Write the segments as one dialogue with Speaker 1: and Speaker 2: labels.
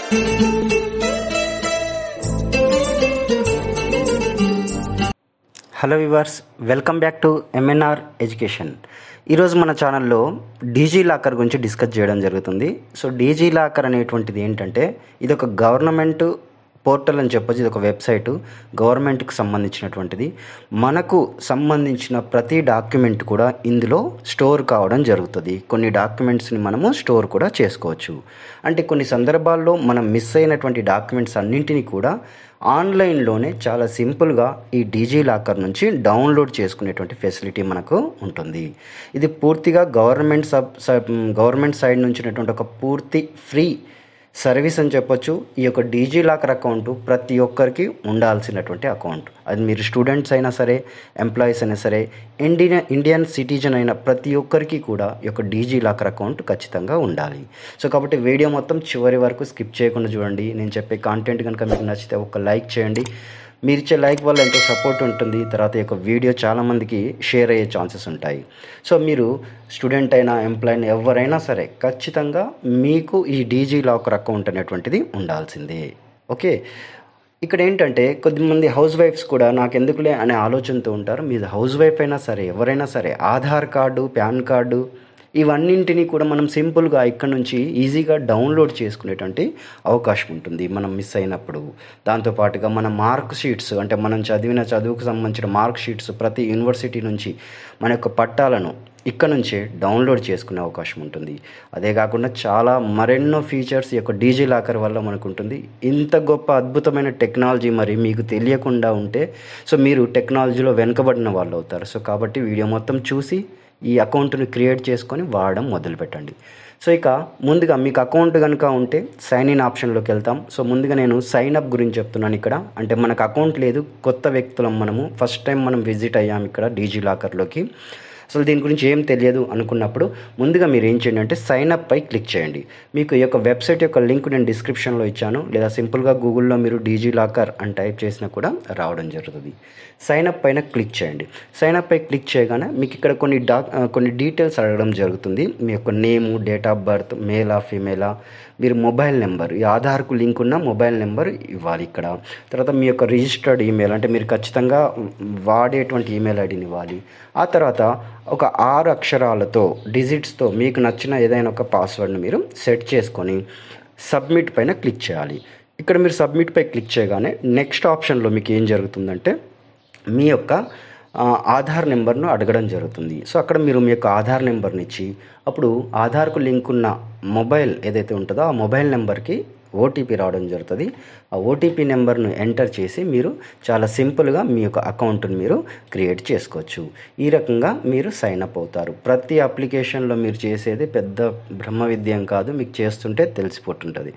Speaker 1: Hello viewers, welcome back to MNR education. ఈరోజు మన ఛానల్లో డీజీ లాకర్ గురించి డిస్కస్ చేయడం జరుగుతుంది. సో డీజీ లాకర్ అనేటువంటిది ఏంటంటే ఇది ఒక గవర్నమెంట్ పోర్టల్ అని చెప్పొచ్చు. ఇది ఒక వెబ్సైటు, గవర్నమెంట్కి సంబంధించినటువంటిది. మనకు సంబంధించిన ప్రతి డాక్యుమెంట్ కూడా ఇందులో స్టోర్ కావడం జరుగుతుంది. కొన్ని డాక్యుమెంట్స్ని మనము స్టోర్ కూడా చేసుకోవచ్చు. అంటే కొన్ని సందర్భాల్లో మనం మిస్ అయినటువంటి డాక్యుమెంట్స్ అన్నింటినీ కూడా ఆన్లైన్లోనే చాలా సింపుల్గా ఈ డీజీ లాకర్ నుంచి డౌన్లోడ్ చేసుకునేటువంటి ఫెసిలిటీ మనకు ఉంటుంది. ఇది పూర్తిగా గవర్నమెంట్ సైడ్ నుంచి ఉన్నటువంటి ఒక పూర్తి ఫ్రీ సర్వీస్ అని చెప్పొచ్చు. ఈ యొక్క డీజీ లాకర్ అకౌంట్ ప్రతి ఒక్కరికి ఉండాల్సినటువంటి అకౌంట్. అది మీరు స్టూడెంట్స్ అయినా సరే, ఎంప్లాయీస్ అయినా సరే, ఇండియన్ సిటిజన్ అయిన ప్రతి ఒక్కరికి కూడా ఈ యొక్క డీజీ లాకర్ అకౌంట్ ఖచ్చితంగా ఉండాలి. సో కాబట్టి వీడియో మొత్తం చివరి వరకు స్కిప్ చేయకుండా చూడండి. నేను చెప్పే కాంటెంట్ కనుక మీకు నచ్చితే ఒక లైక్ చేయండి. మీరు ఇచ్చే లైక్ వల్ల ఎంతో సపోర్ట్ ఉంటుంది. తర్వాత ఈ యొక్క వీడియో చాలామందికి షేర్ అయ్యే ఛాన్సెస్ ఉంటాయి. సో మీరు స్టూడెంట్ అయినా, ఎంప్లాయీ అయినా, ఎవరైనా సరే ఖచ్చితంగా మీకు ఈ డీజీ లాకర్ అకౌంట్ అనేటువంటిది ఉండాల్సిందే. ఓకే, ఇక్కడ ఏంటంటే కొద్దిమంది హౌస్ వైఫ్స్ కూడా నాకెందుకులే అనే ఆలోచనతో ఉంటారు. మీరు హౌస్ వైఫ్ అయినా సరే, ఎవరైనా సరే, ఆధార్ కార్డు, పాన్ కార్డు ఇవన్నింటినీ కూడా మనం సింపుల్గా ఇక్కడ నుంచి ఈజీగా డౌన్లోడ్ చేసుకునేటువంటి అవకాశం ఉంటుంది మనం మిస్ అయినప్పుడు. దాంతోపాటుగా మన మార్క్ షీట్స్, అంటే మనం చదివిన చదువుకు సంబంధించిన మార్క్ షీట్స్ ప్రతి యూనివర్సిటీ నుంచి మన యొక్క పట్టాలను ఇక్కడ నుంచే డౌన్లోడ్ చేసుకునే అవకాశం ఉంటుంది. అదే కాకుండా చాలా మరెన్నో ఫీచర్స్ ఈ యొక్క డీజీ లాకర్ వల్ల మనకు ఉంటుంది. ఇంత గొప్ప అద్భుతమైన టెక్నాలజీ మరి మీకు తెలియకుండా ఉంటే సో మీరు టెక్నాలజీలో వెనుకబడిన వాళ్ళు అవుతారు. సో కాబట్టి వీడియో మొత్తం చూసి ఈ అకౌంట్ని క్రియేట్ చేసుకొని వాడడం మొదలుపెట్టండి. సో ఇక ముందుగా మీకు అకౌంట్ కనుక ఉంటే సైన్ ఇన్ ఆప్షన్లోకి వెళ్తాం. సో ముందుగా నేను సైన్ అప్ గురించి చెప్తున్నాను ఇక్కడ. అంటే మనకు అకౌంట్ లేదు, కొత్త వ్యక్తులం మనము, ఫస్ట్ టైం మనం విజిట్ అయ్యాము ఇక్కడ డీజీ లాకర్లోకి. అసలు దీని గురించి ఏం తెలియదు అనుకున్నప్పుడు ముందుగా మీరు ఏం చేయండి అంటే సైన్ అప్ పై క్లిక్ చేయండి. మీకు ఈ యొక్క వెబ్సైట్ యొక్క లింక్ నేను డిస్క్రిప్షన్లో ఇచ్చాను, లేదా సింపుల్గా గూగుల్లో మీరు డీజీ లాకర్ అని టైప్ చేసినా కూడా రావడం జరుగుతుంది. సైన్ అప్ పైన క్లిక్ చేయండి. సైన్ అప్ పై క్లిక్ చేయగానే మీకు ఇక్కడ కొన్ని డీటెయిల్స్ అడగడం జరుగుతుంది. మీ యొక్క నేము, డేట్ ఆఫ్ బర్త్, మేలా ఫీమేలా, మీరు మొబైల్ నెంబర్, ఈ ఆధార్కు లింక్ ఉన్న మొబైల్ నెంబర్ ఇవ్వాలి ఇక్కడ. తర్వాత మీ యొక్క రిజిస్టర్డ్ ఈమెయిల్, అంటే మీరు ఖచ్చితంగా వాడేటువంటి ఈమెయిల్ ఐడిని ఇవ్వాలి. ఆ తర్వాత ఒక 6 అక్షరాలతో, డిజిట్స్తో మీకు నచ్చిన ఏదైనా ఒక పాస్వర్డ్ని మీరు సెట్ చేసుకొని సబ్మిట్ పైన క్లిక్ చేయాలి. ఇక్కడ మీరు సబ్మిట్ పై క్లిక్ చేయగానే నెక్స్ట్ ఆప్షన్లో మీకు ఏం జరుగుతుందంటే మీ యొక్క ఆధార్ నెంబర్ను అడగడం జరుగుతుంది. సో అక్కడ మీరు మీ యొక్క ఆధార్ నెంబర్ని ఇచ్చి అప్పుడు ఆధార్కు లింక్ ఉన్న మొబైల్ ఏదైతే ఉంటుందో ఆ మొబైల్ నెంబర్కి ఓటీపీ రావడం జరుగుతుంది. ఆ ఓటీపీ నెంబర్ను ఎంటర్ చేసి మీరు చాలా సింపుల్గా మీ యొక్క అకౌంట్ని మీరు క్రియేట్ చేసుకోవచ్చు. ఈ రకంగా మీరు సైన్ అప్ అవుతారు. ప్రతి అప్లికేషన్లో మీరు చేసేది పెద్ద బ్రహ్మ విద్యం కాదు, మీకు చేస్తుంటే తెలిసిపోతుంటుంది.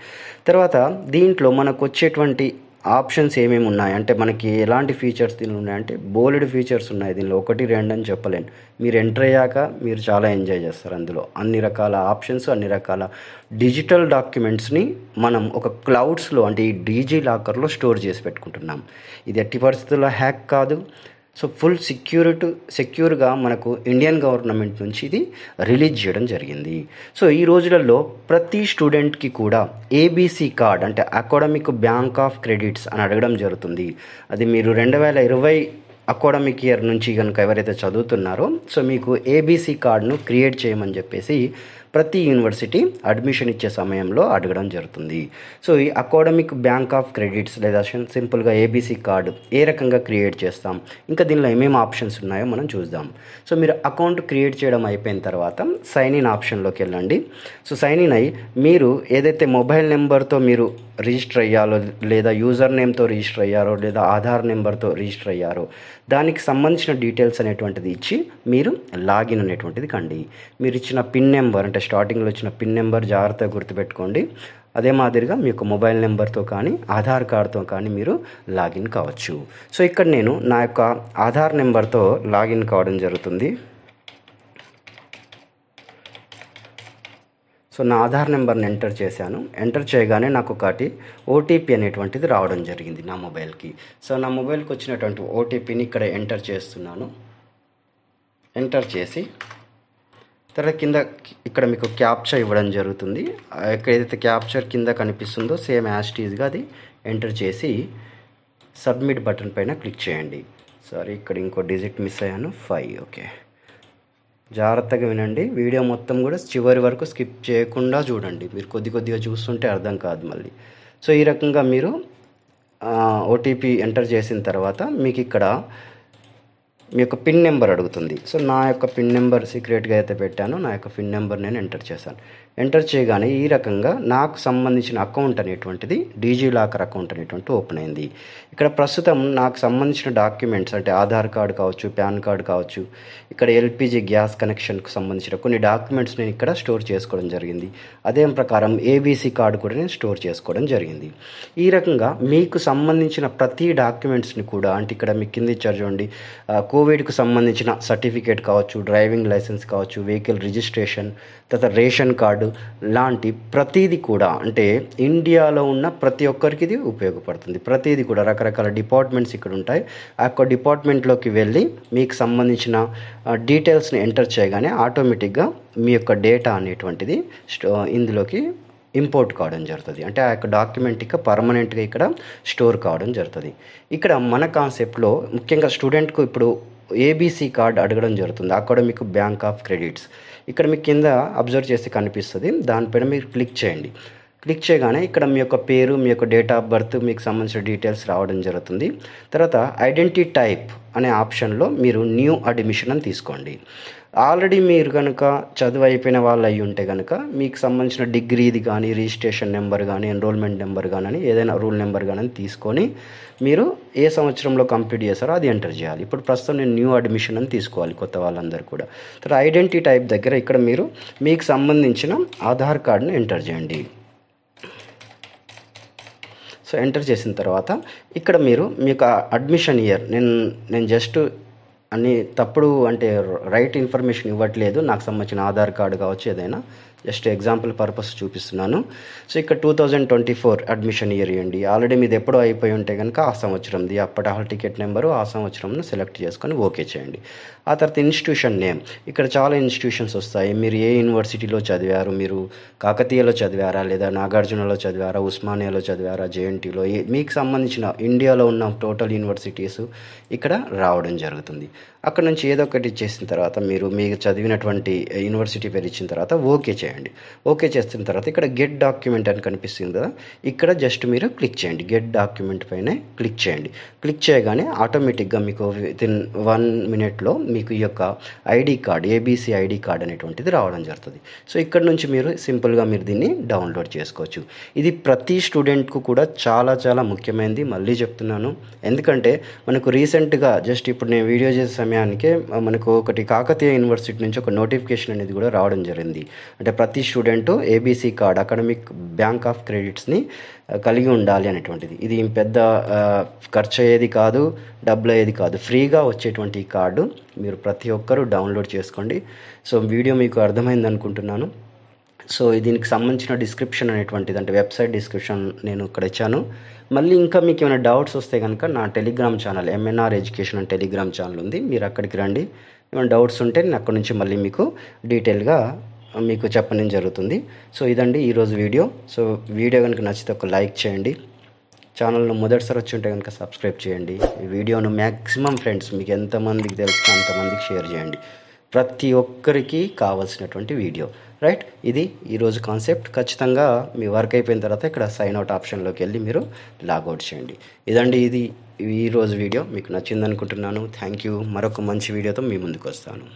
Speaker 1: తర్వాత దీంట్లో మనకు వచ్చేటువంటి ఆప్షన్స్ ఏమేమి ఉన్నాయి అంటే మనకి ఎలాంటి ఫీచర్స్ దీనిలో ఉన్నాయంటే బోలెడు ఫీచర్స్ ఉన్నాయి. దీనిలో 1, 2 అని చెప్పలేను. మీరు ఎంటర్ అయ్యాక మీరు చాలా ఎంజాయ్ చేస్తారు. అందులో అన్ని రకాల ఆప్షన్స్, అన్ని రకాల డిజిటల్ డాక్యుమెంట్స్ని మనం ఒక క్లౌడ్స్లో, అంటే ఈ డీజీ లాకర్లో స్టోర్ చేసి పెట్టుకుంటున్నాం. ఇది ఎట్టి పరిస్థితుల్లో హ్యాక్ కాదు. సో ఫుల్ సెక్యూర్గా మనకు ఇండియన్ గవర్నమెంట్ నుంచి ఇది రిలీజ్ చేయడం జరిగింది. సో ఈ రోజులలో ప్రతి స్టూడెంట్కి కూడా ఏబీసీ కార్డ్, అంటే అకాడమిక్ బ్యాంక్ ఆఫ్ క్రెడిట్స్ అని అడగడం జరుగుతుంది. అది మీరు 2020 అకాడమిక్ ఇయర్ నుంచి కనుక ఎవరైతే చదువుతున్నారో సో మీకు ఏబీసీ కార్డును క్రియేట్ చేయమని చెప్పేసి ప్రతి యూనివర్సిటీ అడ్మిషన్ ఇచ్చే సమయంలో అడగడం జరుగుతుంది. సో ఈ అకాడమిక్ బ్యాంక్ ఆఫ్ క్రెడిట్స్ లేదా సింపుల్గా ఏబీసీ కార్డు ఏ రకంగా క్రియేట్ చేస్తాం, ఇంకా దీనిలో ఏమేమి ఆప్షన్స్ ఉన్నాయో మనం చూద్దాం. సో మీరు అకౌంట్ క్రియేట్ చేయడం అయిపోయిన తర్వాత సైన్ ఇన్ ఆప్షన్లోకి వెళ్ళండి. సో సైన్ ఇన్ అయ్యి మీరు ఏదైతే మొబైల్ నెంబర్తో మీరు రిజిస్టర్ అయ్యారో, లేదా యూజర్ నేమ్తో రిజిస్టర్ అయ్యారో, లేదా ఆధార్ నెంబర్తో రిజిస్టర్ అయ్యారో దానికి సంబంధించిన డీటెయిల్స్ అనేటువంటిది ఇచ్చి మీరు లాగిన్ అనేటువంటిది కండి. మీరు ఇచ్చిన పిన్ నెంబర్, అంటే స్టార్టింగ్లో ఇచ్చిన పిన్ నెంబర్ జాగ్రత్తగా గుర్తుపెట్టుకోండి. అదే మాదిరిగా మీ యొక్క మొబైల్ నెంబర్తో కానీ ఆధార్ కార్డ్తో కానీ మీరు లాగిన్ కావచ్చు. సో ఇక్కడ నేను నా యొక్క ఆధార్ నెంబర్తో లాగిన్ కావడం జరుగుతుంది. సో నా ఆధార్ నెంబర్ని ఎంటర్ చేశాను. ఎంటర్ చేయగానే నాకు ఒకటి ఓటీపీ అనేటువంటిది రావడం జరిగింది నా మొబైల్కి. సో నా మొబైల్కి వచ్చినటువంటి ఓటీపీని ఇక్కడ ఎంటర్ చేస్తున్నాను. ఎంటర్ చేసి తర్వాత కింద ఇక్కడ మీకు క్యాప్చర్ ఇవ్వడం జరుగుతుంది. ఎక్కడైతే క్యాప్చర్ కింద కనిపిస్తుందో సేమ్ యాజ్ టీజ్గా అది ఎంటర్ చేసి సబ్మిట్ బటన్ పైన క్లిక్ చేయండి. సారీ, ఇక్కడ ఇంకో డిజిట్ మిస్ అయ్యాను, 5. ఓకే, జాగ్రత్తగా వినండి. వీడియో మొత్తం కూడా చివరి వరకు స్కిప్ చేయకుండా చూడండి. మీరు కొద్దిగా చూస్తుంటే అర్థం కాదు మళ్ళీ. సో ఈ రకంగా మీరు ఓటీపీ ఎంటర్ చేసిన తర్వాత మీకు ఇక్కడ మీ యొక్క పిన్ నెంబర్ అడుగుతుంది. సో నా యొక్క పిన్ నెంబర్ సీక్రెట్గా అయితే పెట్టాను, నా యొక్క పిన్ నెంబర్ నేను ఎంటర్ చేశాను. ఎంటర్ చేయగానే ఈ రకంగా నాకు సంబంధించిన అకౌంట్ అనేటువంటిది డిజిలాకర్ అకౌంట్ అనేటువంటి ఓపెన్ అయింది. ఇక్కడ ప్రస్తుతం నాకు సంబంధించిన డాక్యుమెంట్స్ అంటే ఆధార్ కార్డు కావచ్చు, పాన్ కార్డు కావచ్చు, ఇక్కడ ఎల్పిజి గ్యాస్ కనెక్షన్కు సంబంధించిన కొన్ని డాక్యుమెంట్స్ నేను ఇక్కడ స్టోర్ చేసుకోవడం జరిగింది. అదే ప్రకారం ఏబీసీ కార్డు కూడా నేను స్టోర్ చేసుకోవడం జరిగింది. ఈ రకంగా మీకు సంబంధించిన ప్రతి డాక్యుమెంట్స్ని కూడా అంటే ఇక్కడ మీకు కింద ఇచ్చారు చూడండి, కోవిడ్కు సంబంధించిన సర్టిఫికేట్ కావచ్చు, డ్రైవింగ్ లైసెన్స్ కావచ్చు, వెహికల్ రిజిస్ట్రేషన్, తర్వాత రేషన్ కార్డు లాంటి ప్రతిదీ కూడా అంటే ఇండియాలో ఉన్న ప్రతి ఒక్కరికి ఇది ఉపయోగపడుతుంది. ప్రతిదీ కూడా రకరకాల డిపార్ట్మెంట్స్ ఇక్కడ ఉంటాయి. ఆ యొక్క డిపార్ట్మెంట్లోకి వెళ్ళి మీకు సంబంధించిన డీటెయిల్స్ని ఎంటర్ చేయగానే ఆటోమేటిక్గా మీ యొక్క డేటా అనేటువంటిది ఇందులోకి ఇంపోర్ట్ కావడం జరుగుతుంది. అంటే ఆ యొక్క డాక్యుమెంట్ ఇక పర్మనెంట్గా ఇక్కడ స్టోర్ కావడం జరుగుతుంది. ఇక్కడ మన కాన్సెప్ట్లో ముఖ్యంగా స్టూడెంట్కు ఇప్పుడు ఏబీసీ కార్డ్ అడగడం జరుగుతుంది, అకాడమిక్ బ్యాంక్ ఆఫ్ క్రెడిట్స్. ఇక్కడ మీకు కింద అబ్జర్వ్ చేస్తే కనిపిస్తుంది, దానిపైన మీరు క్లిక్ చేయండి. క్లిక్ చేయగానే ఇక్కడ మీ యొక్క పేరు, మీ యొక్క డేట్ ఆఫ్ బర్త్, మీకు సంబంధించిన డీటెయిల్స్ రావడం జరుగుతుంది. తర్వాత ఐడెంటిటీ టైప్ అనే ఆప్షన్లో మీరు న్యూ అడ్మిషన్ అని తీసుకోండి. ఆల్రెడీ మీరు కనుక చదువు అయిపోయిన వాళ్ళు అయ్యి ఉంటే కనుక మీకు సంబంధించిన డిగ్రీది కానీ, రిజిస్ట్రేషన్ నెంబర్ కానీ, ఎన్రోల్మెంట్ నెంబర్ కానీ, ఏదైనా రూల్ నెంబర్ కానీ తీసుకొని మీరు ఏ సంవత్సరంలో కంప్లీట్ చేస్తారో అది ఎంటర్ చేయాలి. ఇప్పుడు ప్రస్తుతం నేను న్యూ అడ్మిషన్ అని తీసుకోవాలి కొత్త వాళ్ళందరూ కూడా. తర్వాత ఐడెంటిటీ టైప్ దగ్గర ఇక్కడ మీరు మీకు సంబంధించిన ఆధార్ కార్డుని ఎంటర్ చేయండి. సో ఎంటర్ చేసిన తర్వాత ఇక్కడ మీరు మీ యొక్క అడ్మిషన్ ఇయర్ నేను జస్ట్ అన్ని తప్పుడు అంటే రైట్ ఇన్ఫర్మేషన్ ఇవ్వట్లేదు, నాకు సంబంధించిన ఆధార్ కార్డు కావచ్చు ఏదైనా, జస్ట్ ఎగ్జాంపుల్ పర్పస్ చూపిస్తున్నాను. సో ఇక్కడ 2024 అడ్మిషన్ ఇయర్ ఇవ్వండి. ఆల్రెడీ మీది ఎప్పుడో అయిపోయి ఉంటే కనుక ఆ సంవత్సరంది అప్పటి హాల్ టికెట్ నెంబరు ఆ సంవత్సరంను సెలెక్ట్ చేసుకొని ఓకే చేయండి. ఆ తర్వాత ఇన్స్టిట్యూషన్ నేమ్, ఇక్కడ చాలా ఇన్స్టిట్యూషన్స్ వస్తాయి. మీరు ఏ యూనివర్సిటీలో చదివారు, మీరు కాకతీయలో చదివారా, లేదా నాగార్జునలో చదివారా, ఉస్మానియాలో చదివారా, జేఎన్టీలో, మీకు సంబంధించిన ఇండియాలో ఉన్న టోటల్ యూనివర్సిటీస్ ఇక్కడ రావడం జరుగుతుంది. అక్కడ నుంచి ఏదో ఒకటి ఇచ్చేసిన తర్వాత మీకు చదివినటువంటి యూనివర్సిటీ పేరు ఇచ్చిన తర్వాత ఓకే చేయండి. ఓకే చేసిన తర్వాత ఇక్కడ గెట్ డాక్యుమెంట్ అని కనిపిస్తుంది కదా, ఇక్కడ జస్ట్ మీరు క్లిక్ చేయండి. గెట్ డాక్యుమెంట్ పైన క్లిక్ చేయండి. క్లిక్ చేయగానే ఆటోమేటిక్గా మీకు వితిన్ 1 minute మీకు ఈ యొక్క ID card, ABC ID card అనేటువంటిది రావడం జరుగుతుంది. సో ఇక్కడ నుంచి మీరు సింపుల్గా మీరు దీన్ని డౌన్లోడ్ చేసుకోవచ్చు. ఇది ప్రతి స్టూడెంట్కు కూడా చాలా చాలా ముఖ్యమైనది, మళ్ళీ చెప్తున్నాను. ఎందుకంటే మనకు రీసెంట్గా జస్ట్ ఇప్పుడు నేను వీడియో చేసే సమయానికే మనకు ఒకటి కాకతీయ యూనివర్సిటీ నుంచి ఒక నోటిఫికేషన్ అనేది కూడా రావడం జరిగింది. అంటే ప్రతి student ABC card, academic bank of క్రెడిట్స్ని కలిగి ఉండాలి అనేటువంటిది. ఇది పెద్ద ఖర్చు అయ్యేది కాదు, డబ్బులు అయ్యేది కాదు, ఫ్రీగా వచ్చేటువంటి ఈ కార్డు మీరు ప్రతి ఒక్కరూ డౌన్లోడ్ చేసుకోండి. సో వీడియో మీకు అర్థమైంది అనుకుంటున్నాను. సో దీనికి సంబంధించిన డిస్క్రిప్షన్ అనేటువంటిది అంటే వెబ్సైట్ డిస్క్రిప్షన్ నేను ఇక్కడ ఇచ్చాను. మళ్ళీ ఇంకా మీకు ఏమైనా డౌట్స్ వస్తే కనుక నా టెలిగ్రామ్ ఛానల్ ఎంఎన్ఆర్ ఎడ్యుకేషన్ అని టెలిగ్రామ్ ఛానల్ ఉంది, మీరు అక్కడికి రండి. ఏమైనా డౌట్స్ ఉంటే నేను అక్కడి నుంచి మళ్ళీ మీకు డీటెయిల్గా మీకు చెప్పడం జరుగుతుంది. సో ఇదండి ఈరోజు వీడియో. సో వీడియో కనుక నచ్చితే ఒక లైక్ చేయండి, ఛానల్ను మొదటిసారి వచ్చి ఉంటే కనుక సబ్స్క్రైబ్ చేయండి. ఈ వీడియోను మ్యాక్సిమం ఫ్రెండ్స్ మీకు ఎంతమందికి తెలుస్తే అంతమందికి షేర్ చేయండి. ప్రతి ఒక్కరికి కావాల్సినటువంటి వీడియో, రైట్? ఇది ఈరోజు కాన్సెప్ట్. ఖచ్చితంగా మీ వర్క్ అయిపోయిన తర్వాత ఇక్కడ సైన్ అవుట్ ఆప్షన్లోకి వెళ్ళి మీరు లాగౌట్ చేయండి. ఇదండి ఇది ఈరోజు వీడియో. మీకు నచ్చింది అనుకుంటున్నాను. Thank you. మరొక మంచి వీడియోతో మీ ముందుకు వస్తాను.